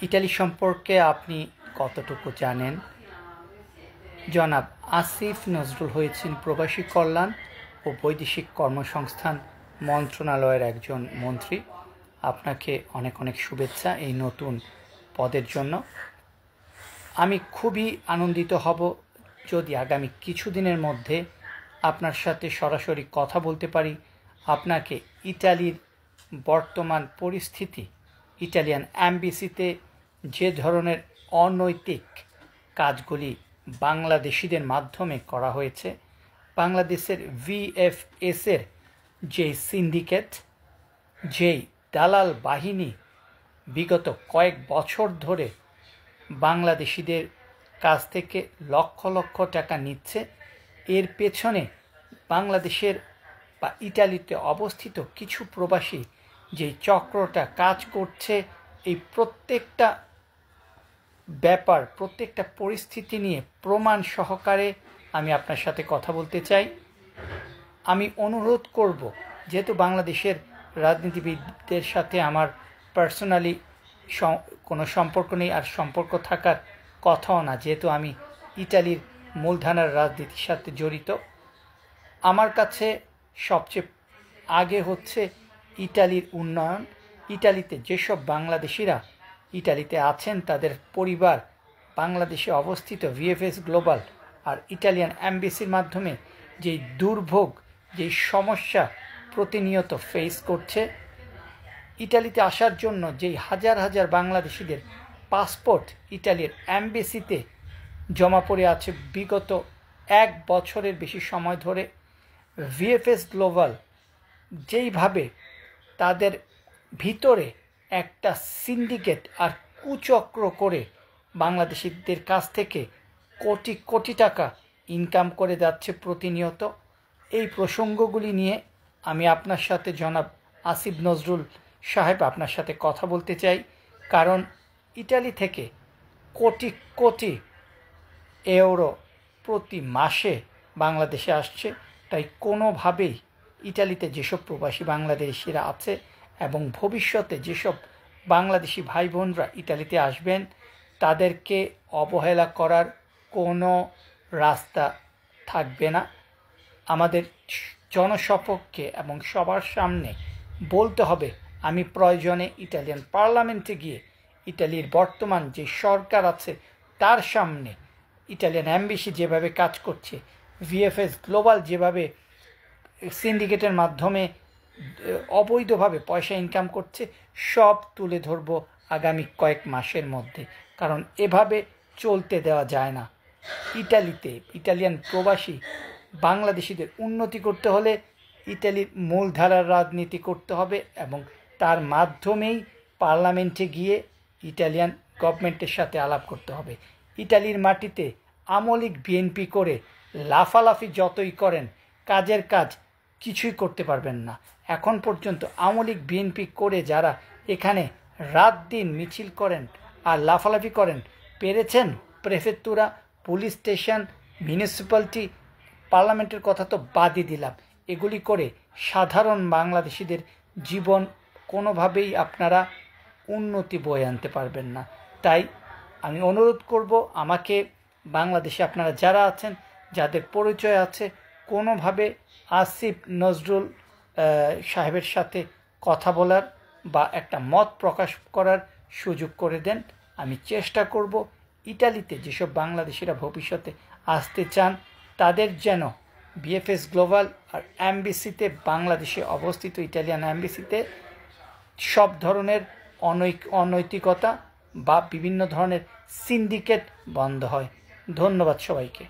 Italy সম্পর্কে আপনি কতটুকু জানেন? জনাব আসিফ নজরুল হয়েছেন প্রবাসী কল্যাণ ও বৈদেশিক কর্মসংস্থান মন্ত্রণালয়ের একজন মন্ত্রী। আপনাকে অনেক অনেক শুভেচ্ছা এই নতুন পদের জন্য। আমি খুবই আনন্দিত হব যদি আগামী কিছুদিনের মধ্যে আপনার সাথে সরাসরি কথা বলতে পারি, আপনাকে ইতালির বর্তমান পরিস্থিতি, ইটালিয়ান অ্যাম্বাসিতে যে ধরনের অনৈতিক কাজগুলি বাংলাদেশিদের মাধ্যমে করা হয়েছে, বাংলাদেশের ভিএফএসের যেই সিন্ডিকেট, যেই দালাল বাহিনী বিগত কয়েক বছর ধরে বাংলাদেশিদের কাছ থেকে লক্ষ লক্ষ টাকা নিচ্ছে, এর পেছনে বাংলাদেশের বা ইটালিতে অবস্থিত কিছু প্রবাসী যে চক্রটা কাজ করছে, এই প্রত্যেকটা ব্যাপার, প্রত্যেকটা পরিস্থিতি নিয়ে প্রমাণ সহকারে আমি আপনার সাথে কথা বলতে চাই। আমি অনুরোধ করব, যেহেতু বাংলাদেশের রাজনীতিবিদদের সাথে আমার পার্সোনালি কোনো সম্পর্ক নেই, আর সম্পর্ক থাকার কথাও না, যেহেতু আমি ইটালির মূলধারার রাজনীতির সাথে জড়িত। আমার কাছে সবচেয়ে আগে হচ্ছে ইটালির উন্নয়ন। ইটালিতে যেসব বাংলাদেশিরা ইটালিতে আছেন, তাদের পরিবার বাংলাদেশে অবস্থিত ভিএফএস গ্লোবাল আর ইটালিয়ান অ্যাম্বাসির মাধ্যমে যেই দুর্ভোগ, যেই সমস্যা প্রতিনিয়ত ফেস করছে, ইটালিতে আসার জন্য যেই হাজার হাজার বাংলাদেশিদের পাসপোর্ট ইটালির অ্যাম্বাসিতে জমা পড়ে আছে বিগত 1 বছরের বেশি সময় ধরে, ভিএফএস গ্লোবাল যেইভাবে তাদের ভিতরে একটা সিন্ডিকেট আর কুচক্র করে বাংলাদেশিদের কাছ থেকে কোটি কোটি টাকা ইনকাম করে যাচ্ছে প্রতিনিয়ত, এই প্রসঙ্গগুলি নিয়ে আমি আপনার সাথে জনাব আসিফ নজরুল সাহেব আপনার সাথে কথা বলতে চাই। কারণ ইটালি থেকে কোটি কোটি ইউরো প্রতি মাসে বাংলাদেশে আসছে, তাই কোনোভাবেই ইটালিতে যেসব প্রবাসী বাংলাদেশিরা আছে এবং ভবিষ্যতে যেসব বাংলাদেশি ভাই বোনরা ইটালিতে আসবেন, তাদেরকে অবহেলা করার কোনো রাস্তা থাকবে না। আমাদের জনসপক্ষে এবং সবার সামনে বলতে হবে, আমি প্রয়োজনে ইটালিয়ান পার্লামেন্টে গিয়ে ইটালির বর্তমান যে সরকার আছে তার সামনে ইটালিয়ান অ্যাম্বাসি যেভাবে কাজ করছে, ভিএফএস গ্লোবাল যেভাবে সিন্ডিকেটের মাধ্যমে অবৈধভাবে পয়সা ইনকাম করছে, সব তুলে ধরব আগামী কয়েক মাসের মধ্যে। কারণ এভাবে চলতে দেওয়া যায় না। ইটালিতে ইটালিয়ান প্রবাসী বাংলাদেশিদের উন্নতি করতে হলে ইটালির মূলধারার রাজনীতি করতে হবে এবং তার মাধ্যমেই পার্লামেন্টে গিয়ে ইটালিয়ান গভর্নমেন্টের সাথে আলাপ করতে হবে। ইটালির মাটিতে আমলিক বিএনপি করে লাফালাফি যতই করেন, কাজের কাজ কিছুই করতে পারবেন না। এখন পর্যন্ত আমলিক বিএনপি করে যারা এখানে রাত দিন মিছিল করেন আর লাফালাফি করেন, পেরেছেন প্রেফেক্তুরা, পুলিশ স্টেশন, মিউনিসিপ্যালিটি, পার্লামেন্টের কথা তো বাদই দিলাম, এগুলি করে সাধারণ বাংলাদেশিদের জীবন কোনোভাবেই আপনারা উন্নতি বয়ে আনতে পারবেন না। তাই আমি অনুরোধ করব, আমাকে বাংলাদেশে আপনারা যারা আছেন, যাদের পরিচয় আছে, কোনোভাবে আসিফ নজরুল সাহেবের সাথে কথা বলার বা একটা মত প্রকাশ করার সুযোগ করে দেন। আমি চেষ্টা করব ইটালিতে যেসব বাংলাদেশিরা ভবিষ্যতে আসতে চান, তাদের যেন ভিএফএস গ্লোবাল আর অ্যাম্বাসিতে, বাংলাদেশে অবস্থিত ইটালিয়ান অ্যাম্বাসিতে সব ধরনের অনৈতিকতা বা বিভিন্ন ধরনের সিন্ডিকেট বন্ধ হয়। ধন্যবাদ সবাইকে।